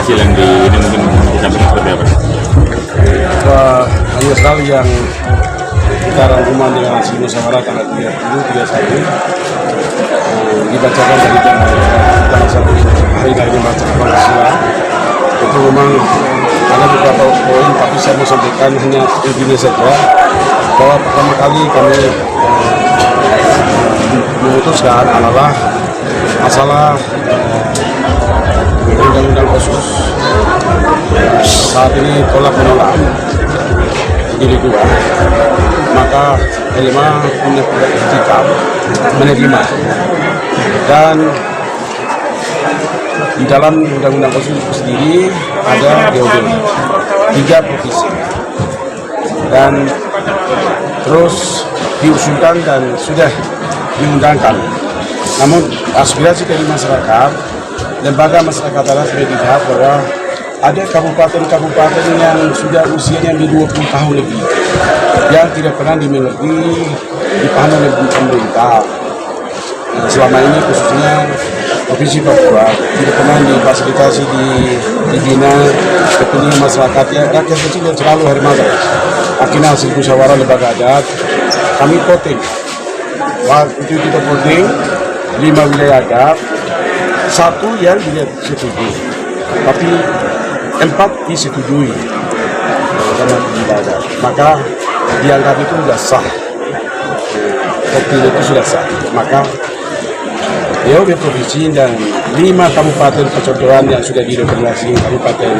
hasil yang di ini mungkin disampaikan seperti apa? Hanya sekali yang kita rangkuman dengan hasil musyawarah tanggal 30, 31 dibacakan dari tanggal 1 hari ini dibacakan Pancasila. Itu memang ada beberapa poin, tapi saya mau sampaikan hanya intinya saja bahwa pertama kali kami memutuskan adalah masalah undang-undang khusus saat ini tolak menolak jadi dua, maka Elma punya sikap menerima, dan di dalam undang-undang khusus sendiri ada DOD 3 provinsi dan terus diusulkan dan sudah diundangkan. Namun aspirasi dari masyarakat, lembaga masyarakat adalah sudah dilihat bahwa ada kabupaten-kabupaten yang sudah usianya di 20 tahun lebih yang tidak pernah dimengerti, dipahami oleh pemerintah. Selama ini khususnya Provinsi Papua tidak pernah difasilitasi, dibina kepentingan masyarakatnya, rakyat kecil yang selalu hari malam. Akhirnya hasil musyawarah lembaga adat kami voting. Waktu itu kita voting 5 wilayah adat, 1 yang disetujui, tapi 4 disetujui karena ibadah. Maka dianggap itu sudah sah, voting itu sudah sah. Maka DOD provinsi dan 5 kabupaten percontohan yang sudah direkomendasi, Kabupaten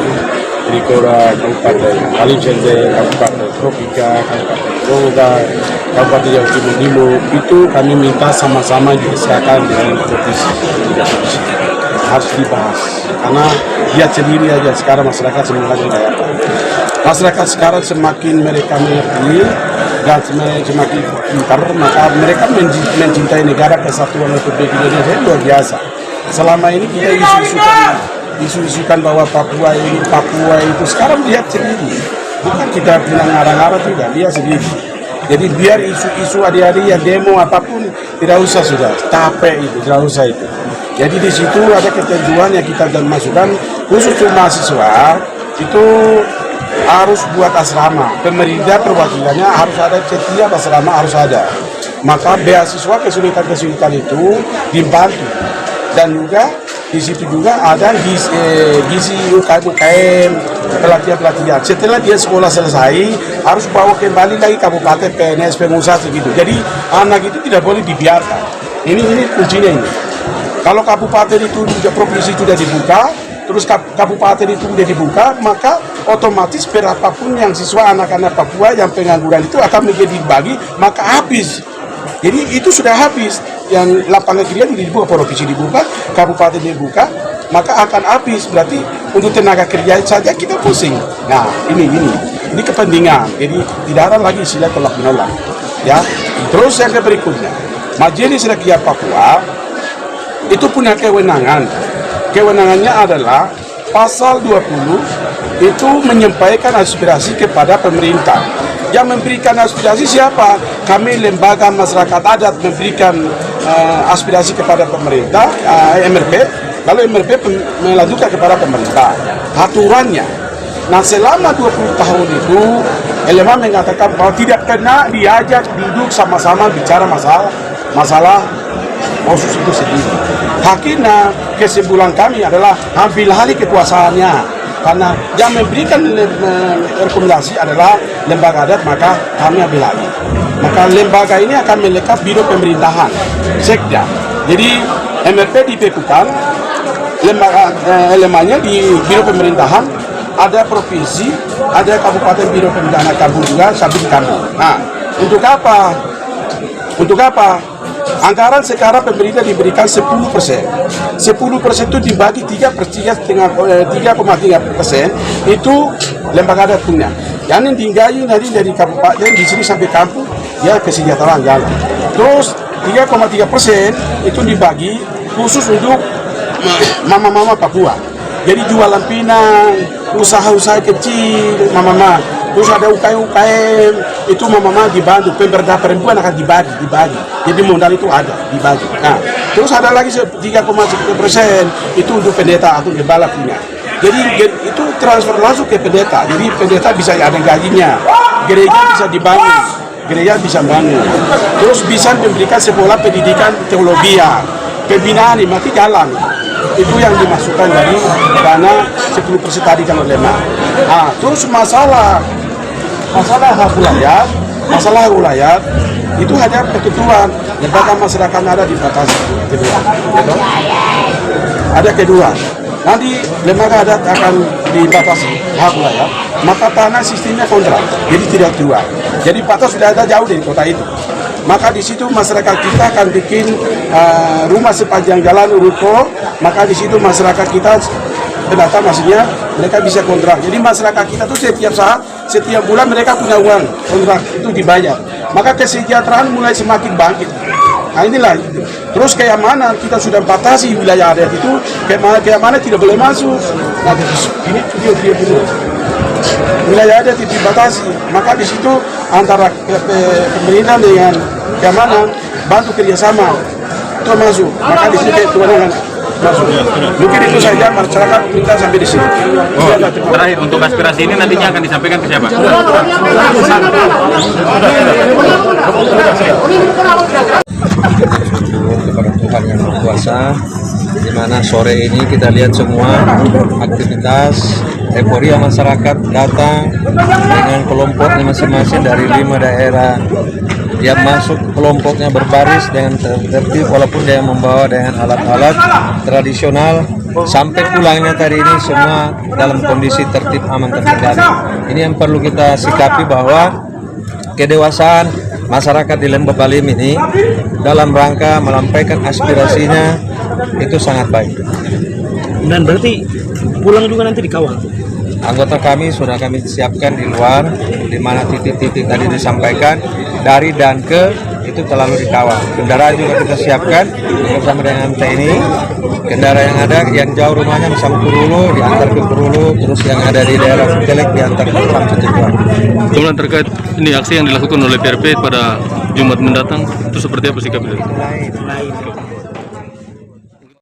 Rikora, Kabupaten Alim Sende, Kabupaten Tropika, Kabupaten Roga, Kabupaten Jawa Timur, itu kami minta sama-sama diserahkan dengan provinsi. Harus dibahas karena lihat sendiri aja sekarang masyarakat semangatnya kayak apa. Masyarakat sekarang semakin mereka mengerti dan semakin pintar, maka mereka mencintai negara kesatuan Republik Indonesia luar biasa. Selama ini kita isu-isukan bahwa Papua itu sekarang lihat sendiri, bukan kita bilang ngarang-ngarang, tidak, lihat sendiri. Jadi biar isu-isu hari-hari yang demo apapun tidak usah, sudah capek itu, tidak usah itu. Jadi di situ ada ketentuan yang kita dan masukkan khusus untuk mahasiswa itu harus buat asrama. Pemerintah perwakilannya harus ada, setiap asrama harus ada. Maka beasiswa kesulitan-kesulitan itu dibantu, dan juga di situ juga ada gizi UKM, pelatihan-pelatihan. Setelah dia sekolah selesai harus bawa kembali lagi kabupaten PNS pengusaha segitu. Jadi anak itu tidak boleh dibiarkan. Ini kuncinya ini. Kalau kabupaten itu, provinsi itu sudah dibuka, terus kabupaten itu sudah dibuka, maka otomatis berapapun yang siswa anak-anak Papua yang pengangguran itu akan menjadi dibagi, maka habis. Jadi itu sudah habis. Yang lapangan kerja itu dibuka, provinsi dibuka, kabupaten dibuka, maka akan habis. Berarti untuk tenaga kerja saja kita pusing. Nah, ini kepentingan. Jadi tidak ada lagi istilah tolak menolak. Ya. Terus yang berikutnya, Majelis Rakyat Papua itu punya kewenangan. Kewenangannya adalah pasal 20 itu menyampaikan aspirasi kepada pemerintah. Yang memberikan aspirasi siapa? Kami lembaga masyarakat adat memberikan aspirasi kepada pemerintah, MRP, lalu MRP melanjutkan kepada pemerintah. Aturannya. Nah, selama 20 tahun itu Elma mengatakan bahwa tidak pernah diajak duduk sama-sama bicara masalah khusus itu sendiri. Akhirnya kesimpulan kami adalah ambil alih kekuasaannya, karena yang memberikan rekomendasi adalah lembaga adat, maka kami ambil alih. Maka lembaga ini akan melekat biro pemerintahan, sekda. Jadi MRP dibekukan, lembaga elemennya di biro pemerintahan, ada provinsi, ada kabupaten biro pemerintahan kampung juga, sambil kampung. Nah, untuk apa? Untuk apa? Anggaran sekarang pemerintah diberikan 10%. 10% itu dibagi 3,3% itu lembaga adat punya. Yang tinggalin dari kabupaten di sini sampai kampung, ya kesejahteraan jalan. Terus 3,3% itu dibagi khusus untuk mama-mama Papua. Jadi jualan pinang, usaha-usaha kecil, mama-mama. Terus ada UKM, itu mama-mama dibantu, pemberdayaan perempuan akan dibagi. Jadi modal itu ada, dibagi. Nah, terus ada lagi 3,1% itu untuk pendeta atau gembala punya. Jadi itu transfer langsung ke pendeta. Jadi pendeta bisa ada gajinya, gereja bisa dibangun, gereja bisa bangun, terus bisa memberikan sekolah pendidikan teologi, pembinaan mati jalan. Itu yang dimasukkan dari dana 10% tadi kalau lemah. Terus masalah hak wilayah itu hanya ketentuan lembaga masyarakat ada dibatasi. Ada kedua, nanti lembaga adat akan dibatasi hak wilayah, maka tanah sistemnya kontrak, jadi tidak jual. Jadi Patas sudah ada jauh dari kota itu. Maka di situ masyarakat kita akan bikin rumah sepanjang jalan ruko, maka di situ masyarakat kita pendatang maksudnya mereka bisa kontrak. Jadi masyarakat kita tuh setiap saat, setiap bulan mereka punya uang kontrak itu dibayar. Maka kesejahteraan mulai semakin bangkit. Nah inilah. Terus keamanan kita sudah batasi wilayah adat itu, keamanan tidak boleh masuk. Nah ini video. Wilayah adat itu dibatasi. Maka di situ antara pemerintah dengan keamanan bantu kerjasama itu masuk. Maka di sini kewenangan masuk. Mungkin itu saja masyarakat kita sampai di sini. Terakhir untuk aspirasi ini nantinya akan disampaikan ke siapa? Kepada Tuhan yang Maha Kuasa, di mana sore ini kita lihat semua aktivitas euforia masyarakat datang dengan kelompoknya masing-masing dari 5 daerah. Dia masuk kelompoknya berbaris dengan tertib walaupun dia membawa dengan alat-alat tradisional. Sampai pulangnya tadi ini semua dalam kondisi tertib aman terkendali. Ini yang perlu kita sikapi bahwa kedewasaan masyarakat di Lembah Balim ini dalam rangka melampaikan aspirasinya itu sangat baik. Dan berarti pulang juga nanti dikawal? Anggota kami sudah kami siapkan di luar, di mana titik-titik tadi disampaikan, dari dan ke itu terlalu dikawal. Kendaraan juga kita siapkan bersama dengan TNI. Kendaraan yang ada yang jauh rumahnya misalnya Purulu diantar ke Purulu, terus yang ada di daerah Telek diantar ke Samsutujuan. Kemudian terkait ini aksi yang dilakukan oleh PRP pada Jumat mendatang itu seperti apa sikap itu? Lain.